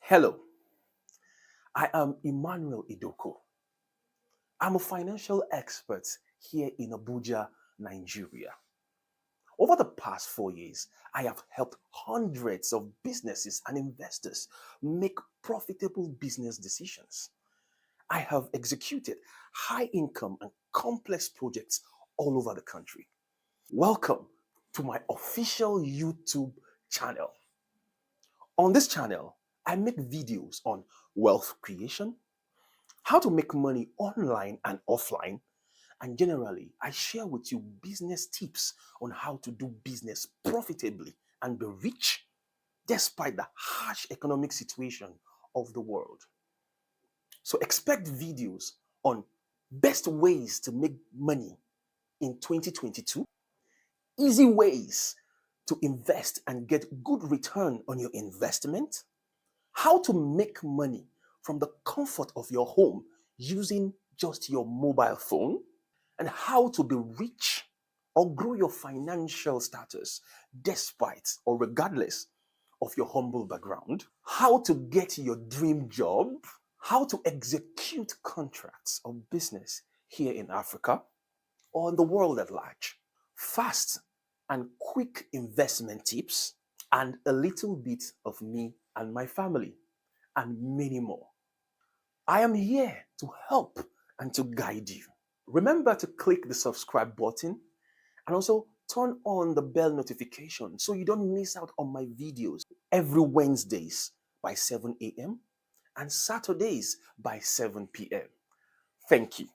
Hello, I am Emmanuel Idoko. I'm a financial expert here in Abuja, Nigeria. Over the past 4 years, I have helped hundreds of businesses and investors make profitable business decisions. I have executed high income and complex projects all over the country. Welcome to my official YouTube channel. On this channel, I make videos on wealth creation, how to make money online and offline, and generally, I share with you business tips on how to do business profitably and be rich despite the harsh economic situation of the world. So expect videos on best ways to make money in 2022, easy ways to invest and get good return on your investment, how to make money from the comfort of your home using just your mobile phone, and how to be rich or grow your financial status despite or regardless of your humble background, how to get your dream job, how to execute contracts of business here in Africa or in the world at large, fast and quick investment tips, and a little bit of me and my family, and many more. I am here to help and to guide you. Remember to click the subscribe button and also turn on the bell notification so you don't miss out on my videos every Wednesdays by 7 a.m. and Saturdays by 7 p.m. Thank you.